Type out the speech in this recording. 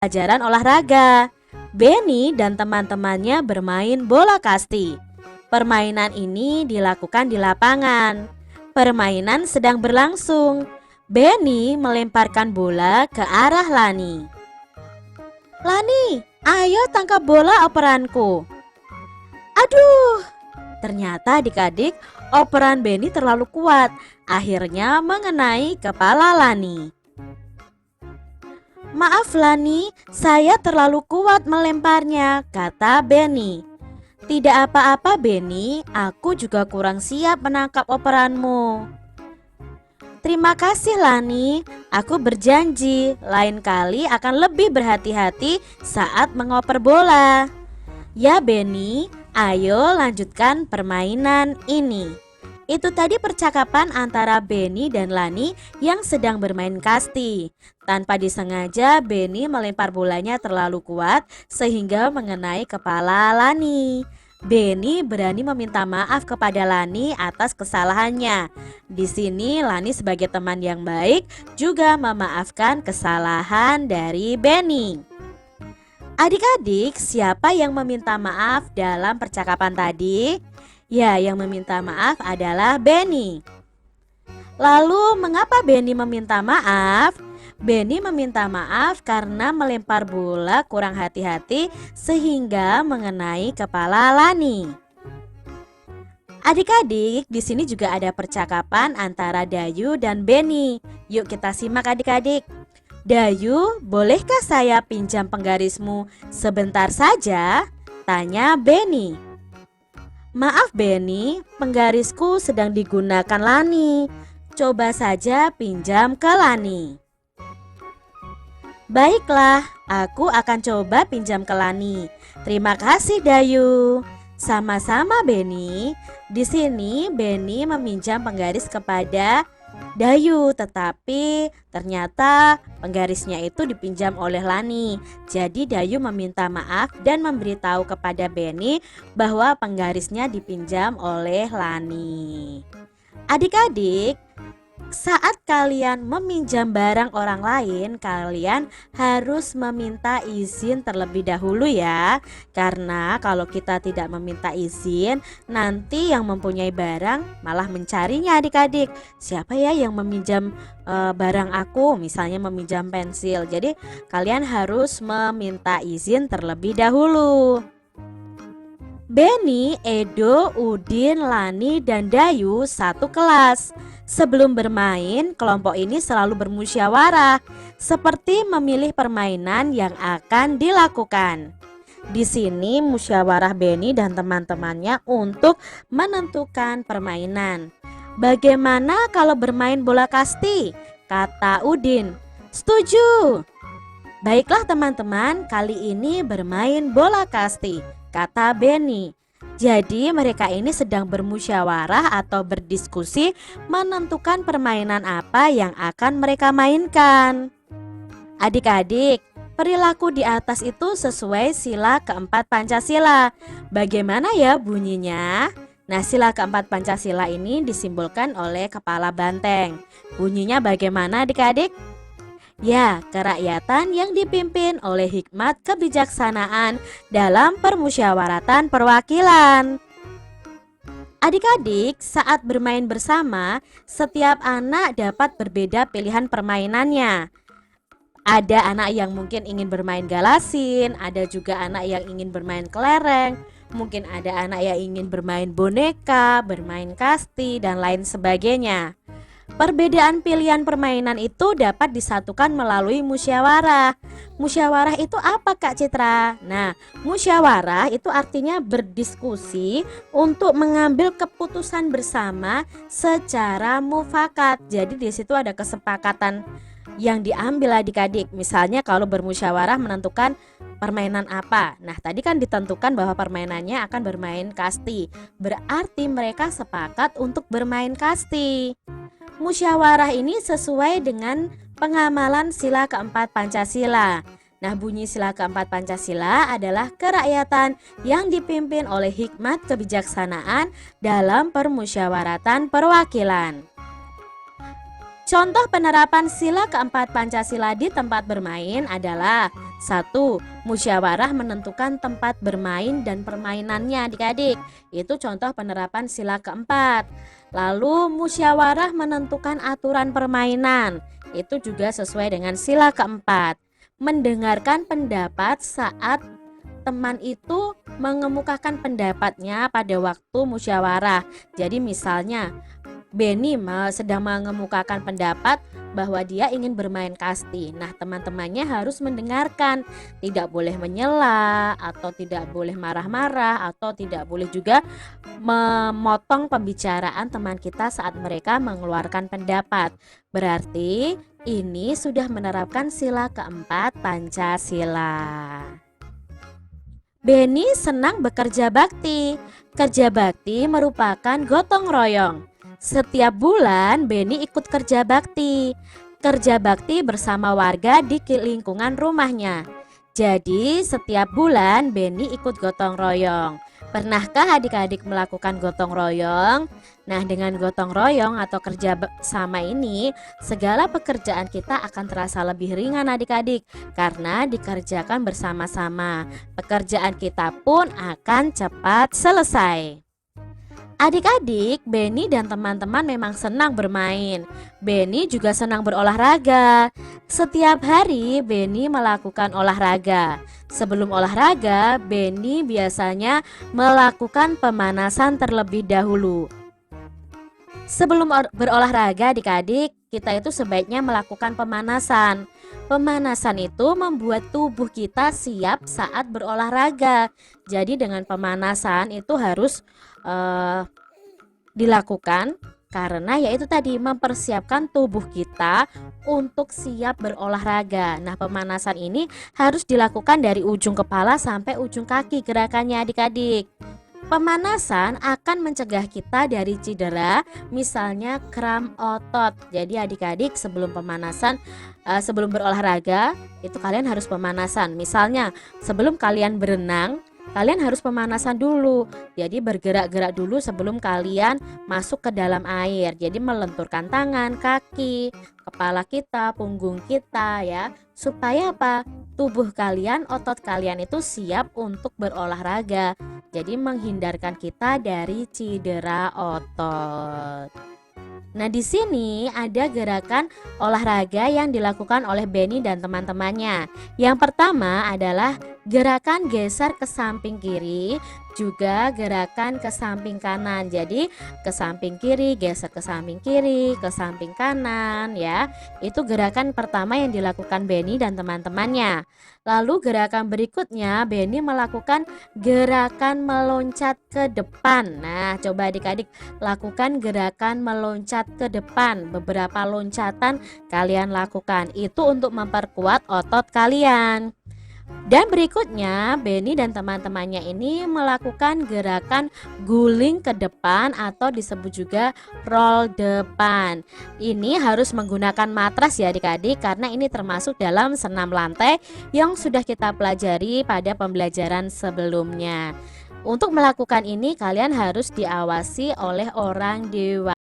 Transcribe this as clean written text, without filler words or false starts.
pelajaran olahraga. Benny dan teman-temannya bermain bola kasti. Permainan ini dilakukan di lapangan. Permainan sedang berlangsung. Benny melemparkan bola ke arah Lani. "Lani, ayo tangkap bola operanku." Aduh, ternyata adik-adik operan Benny terlalu kuat. Akhirnya mengenai kepala Lani. "Maaf Lani, saya terlalu kuat melemparnya," kata Benny. "Tidak apa-apa Benny, aku juga kurang siap menangkap operanmu." "Terima kasih Lani, aku berjanji lain kali akan lebih berhati-hati saat mengoper bola." "Ya Benny, ayo lanjutkan permainan ini." Itu tadi percakapan antara Benny dan Lani yang sedang bermain kasti. Tanpa disengaja Benny melempar bolanya terlalu kuat sehingga mengenai kepala Lani. Benny berani meminta maaf kepada Lani atas kesalahannya. Di sini Lani sebagai teman yang baik juga memaafkan kesalahan dari Benny. Adik-adik, siapa yang meminta maaf dalam percakapan tadi? Ya, yang meminta maaf adalah Benny. Lalu mengapa Benny meminta maaf? Benny meminta maaf karena melempar bola kurang hati-hati sehingga mengenai kepala Lani. Adik-adik, di sini juga ada percakapan antara Dayu dan Benny. Yuk kita simak adik-adik. "Dayu, bolehkah saya pinjam penggarismu sebentar saja?" tanya Benny. "Maaf Benny, penggarisku sedang digunakan Lani. Coba saja pinjam ke Lani." "Baiklah, aku akan coba pinjam ke Lani. Terima kasih Dayu." "Sama-sama Benny." Di sini Benny meminjam penggaris kepada Dayu, tetapi ternyata penggarisnya itu dipinjam oleh Lani. Jadi Dayu meminta maaf dan memberitahu kepada Benny bahwa penggarisnya dipinjam oleh Lani. Adik-adik, saat kalian meminjam barang orang lain, kalian harus meminta izin terlebih dahulu ya. Karena kalau kita tidak meminta izin, nanti yang mempunyai barang malah mencarinya adik-adik. Siapa ya yang meminjam barang aku? Misalnya meminjam pensil. Jadi kalian harus meminta izin terlebih dahulu. Benny, Edo, Udin, Lani, dan Dayu satu kelas. Sebelum bermain, kelompok ini selalu bermusyawarah, seperti memilih permainan yang akan dilakukan. Di sini musyawarah Benny dan teman-temannya untuk menentukan permainan. "Bagaimana kalau bermain bola kasti?" kata Udin. "Setuju." "Baiklah teman-teman, kali ini bermain bola kasti," kata Benny. Jadi mereka ini sedang bermusyawarah atau berdiskusi menentukan permainan apa yang akan mereka mainkan. Adik-adik, perilaku di atas itu sesuai sila keempat Pancasila. Bagaimana ya bunyinya? Nah, sila keempat Pancasila ini disimbolkan oleh kepala banteng. Bunyinya bagaimana adik-adik? Ya, kerakyatan yang dipimpin oleh hikmat kebijaksanaan dalam permusyawaratan perwakilan. Adik-adik, saat bermain bersama, setiap anak dapat berbeda pilihan permainannya. Ada anak yang mungkin ingin bermain galasin, ada juga anak yang ingin bermain kelereng, mungkin ada anak yang ingin bermain boneka, bermain kasti, dan lain sebagainya. Perbedaan pilihan permainan itu dapat disatukan melalui musyawarah. Musyawarah itu apa Kak Citra? Nah, musyawarah itu artinya berdiskusi untuk mengambil keputusan bersama secara mufakat. Jadi di situ ada kesepakatan yang diambil adik-adik. Misalnya kalau bermusyawarah menentukan permainan apa. Nah, tadi kan ditentukan bahwa permainannya akan bermain kasti. Berarti mereka sepakat untuk bermain kasti. Musyawarah ini sesuai dengan pengamalan sila keempat Pancasila. Nah, bunyi sila keempat Pancasila adalah kerakyatan yang dipimpin oleh hikmat kebijaksanaan dalam permusyawaratan perwakilan. Contoh penerapan sila keempat Pancasila di tempat bermain adalah 1. Musyawarah menentukan tempat bermain dan permainannya adik-adik. Itu contoh penerapan sila keempat. Lalu musyawarah menentukan aturan permainan. Itu juga sesuai dengan sila keempat. Mendengarkan pendapat saat teman itu mengemukakan pendapatnya pada waktu musyawarah. Jadi misalnya Benny sedang mengemukakan pendapat bahwa dia ingin bermain kasti. Nah, teman-temannya harus mendengarkan, tidak boleh menyela atau tidak boleh marah-marah atau tidak boleh juga memotong pembicaraan teman kita saat mereka mengeluarkan pendapat. Berarti ini sudah menerapkan sila keempat Pancasila. Benny senang bekerja bakti. Kerja bakti merupakan gotong royong. Setiap bulan Benny ikut kerja bakti. Kerja bakti bersama warga di lingkungan rumahnya. Jadi setiap bulan Benny ikut gotong royong. Pernahkah adik-adik melakukan gotong royong? Nah, dengan gotong royong atau kerja bersama ini, segala pekerjaan kita akan terasa lebih ringan adik-adik karena dikerjakan bersama-sama. Pekerjaan kita pun akan cepat selesai. Adik-adik, Benny dan teman-teman memang senang bermain. Benny juga senang berolahraga. Setiap hari Benny melakukan olahraga. Sebelum olahraga, Benny biasanya melakukan pemanasan terlebih dahulu. Sebelum berolahraga adik-adik, kita itu sebaiknya melakukan pemanasan. Pemanasan itu membuat tubuh kita siap saat berolahraga. Jadi dengan pemanasan itu harus dilakukan karena yaitu tadi mempersiapkan tubuh kita untuk siap berolahraga. Nah, pemanasan ini harus dilakukan dari ujung kepala sampai ujung kaki gerakannya adik-adik. Pemanasan akan mencegah kita dari cedera, misalnya kram otot. Jadi adik-adik sebelum pemanasan, sebelum berolahraga itu kalian harus pemanasan. Misalnya sebelum kalian berenang, kalian harus pemanasan dulu. Jadi bergerak-gerak dulu sebelum kalian masuk ke dalam air. Jadi melenturkan tangan, kaki, kepala kita, punggung kita ya. Supaya apa? Tubuh kalian, otot kalian itu siap untuk berolahraga. Jadi menghindarkan kita dari cedera otot. Nah, di sini ada gerakan olahraga yang dilakukan oleh Benny dan teman-temannya. Yang pertama adalah gerakan geser ke samping kiri, juga gerakan ke samping kanan. Jadi ke samping kiri, geser ke samping kiri, ke samping kanan ya. Itu gerakan pertama yang dilakukan Benny dan teman-temannya. Lalu gerakan berikutnya Benny melakukan gerakan meloncat ke depan. Nah, coba adik-adik lakukan gerakan meloncat ke depan. Beberapa loncatan kalian lakukan. Itu untuk memperkuat otot kalian. Dan berikutnya Benny dan teman-temannya ini melakukan gerakan guling ke depan atau disebut juga roll depan. Ini harus menggunakan matras ya adik-adik karena ini termasuk dalam senam lantai yang sudah kita pelajari pada pembelajaran sebelumnya. Untuk melakukan ini kalian harus diawasi oleh orang dewasa.